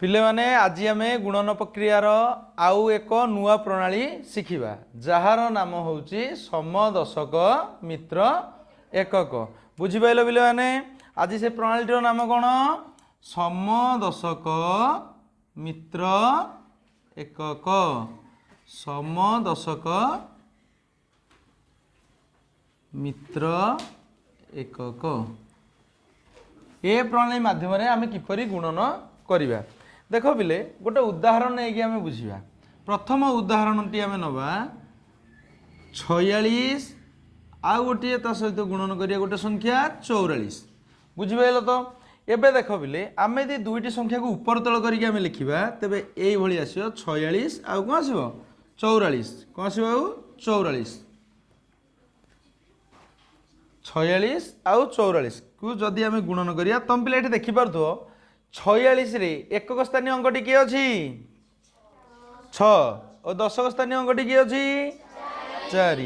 पिले माने आज आम गुणन प्रक्रियार आउ एक नुआ प्रणाली शिखिबा जार नाम होउची समदशक मित्र एकक। बुझिपाइल पिले माने आज से प्रणालीर नाम कौन समदशक मित्र एकक। समदशक मित्र एकक ए प्रणाली माध्यम आम किपरि गुणन करिबा। देख पिले गोटे उदाहरण नहीं आम बुझा। प्रथम उदाहरण टी आम नवा 46 आउ गोटे सहित गुणन करिया गोटे संख्या 44। बुझिपाइल तो एबे देख पिले आम यदि दुईटी संख्या को ऊपर तल करके आम लिखा तेबे यही भली आसो 46 आउ कौन आसो 44 कौन आसो आउ 44 46 आउ 44 को जदि आम गुणन करिया तुम पिले ये देखिपार 46 रे एकक स्थानीय अंकटी किए अच्छी 6 और दशक स्थानीय अंकटी किए अच्छी 4।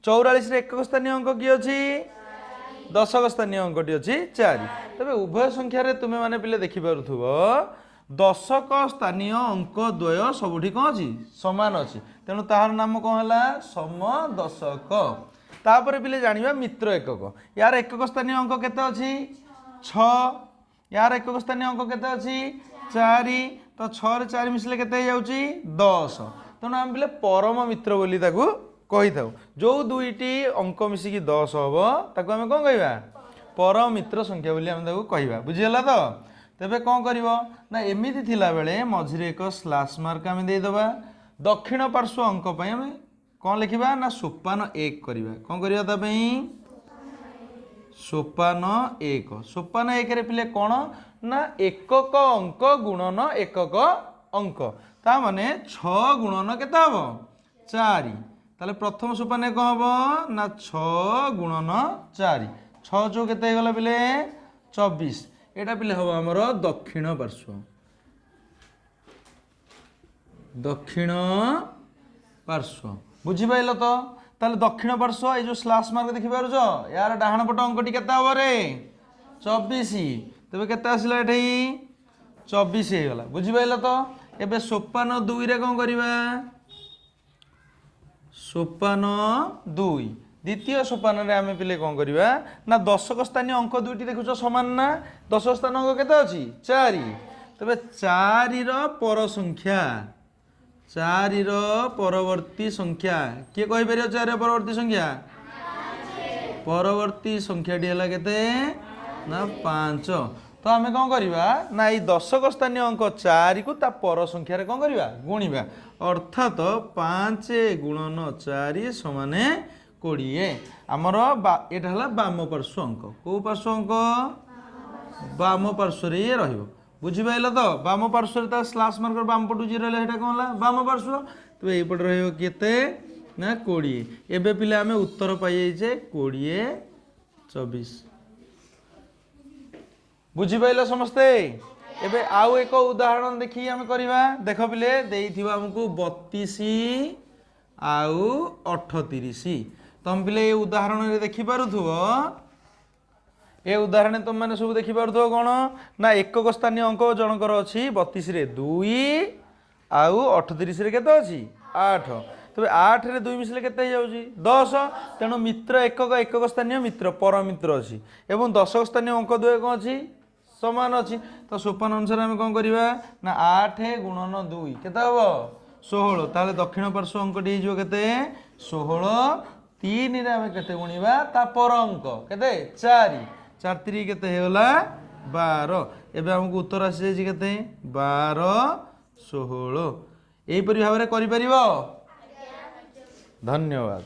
44 रे एकक स्थानीय अंक किए अच्छी दशक स्थानीय अंकटी अच्छी 4। तबे उभय संख्यार तुम्हें माने पिले देखिपारुथुब दशक स्थानीय अंक द्वय सबुठी कौन अच्छी समान अच्छी तेणु ताहार नाम कौन है समदशक। तापर पिले जानिबा मित्र एकक। यार एकक स्थानीय अंक केते अच्छी 6 यार एकक स्थानीय अंक केते अच्छी 4 तो 6 रे 4 मिसले केते जाउची 10 तेणु आम पिले परम मित्र बोली ताकू कही था जो दुईटी अंक मिसिकी 10 हम ताकू आम कौन कहवा परम मित्र संख्या बोली आम ताकू कहवा। बुझीगला तो तेबे कौन करिवो ना एमिति थिला बेले मझिरे एक स्लैश मार्क आम देदेबा दक्षिण पार्श्व अंक पई आम कौन लिखा ना सोपान 1 करवा। कौन करवा तापई सोपान 1। सोपान 1 रे पिले कौन ना एकक अंक गुणन एकक अंक ता माने 6 गुणन केते हबो 4 ताले प्रथम सोपान कौन हम ना 6 गुणन 4 6 जो केते गला पिले 24 एटा पिले हम हमर दक्षिण पार्श्व दक्षिण पार्श्व। बुझिपाइल तो ताले दक्षिण पार्श्व ये जो स्लैश मार्क देखि पारुछ यार डाहाण पट अंकटी केते हबो रे 24 तबे केते आसिला एठी 24 हे गला। बुझिपाइल तो एबे सोपान 2 रे कोन करिवा सोपान 2 द्वितीय सोपान रे आमे पिले कोन करिवा ना दशक स्थानीय अंक दुईटी देखुछ समान ना दशक स्थानीय अंक केते अछि 4 तबे 4 रो पर संख्या 4 रो परवर्ती संख्या किए कहि परियो 4 रो परवर्ती संख्या परवर्ती संख्या डी हला केते ना 5 तो आमे कोन करिवा ना ई दशक स्थानीय अंक 4 को ता पर संख्या रे कोन करिवा गुणिबा अर्थात 5 गुणन 4 समान 20 आमर एटा हला बाम पार्श्व अंक। को पार्श्व अंक बाम पार्श्व रे रहिबो। बुझिपाइल तो बाम पार्श्व रे ता स्लैश मार्कर बाम पटु जी रहले हेटा कोन हला बाम पार्श्व तो एई पट रहइबो केते ना 20। एबे पिले आमे उत्तर पाइ जाइछे 20 24। बुझिपाइल समस्ते। एबे आउ एक उदाहरण देखि आमे करिवा। देख पिले देइथिबा हमकु 32 आउ 38 तम पिले ए उदाहरण रे देखि पारुथुबो ए उदाहरण तुम मैंने सब देखि पारुथुबो कोन ना एकक स्थानीय अंक जनकर अछि 32 रे 2 आउ 38 रे केते अछि 8 तबे 8 रे 2 मिसले केते जाउची 10 तेणु मित्र एकक एकक स्थानीय मित्र परम मित्र अछि एवं दशक स्थानीय अंक द्वय कोन अछि समान अछि तो सोपान अनुसार हम कोन करिवा ना 8 गुणन 2 केते हबो 16 ताले दक्षिण पार्श्व अंकटी हिजो केते 16 3 रे हम केते गुणिबा ता पर अंक केते 4 4 3 केते हेला 12 एबे हमकु उत्तर आसी जाय केते 12 16 एही परि भाबरे करि परिबो। धन्यवाद।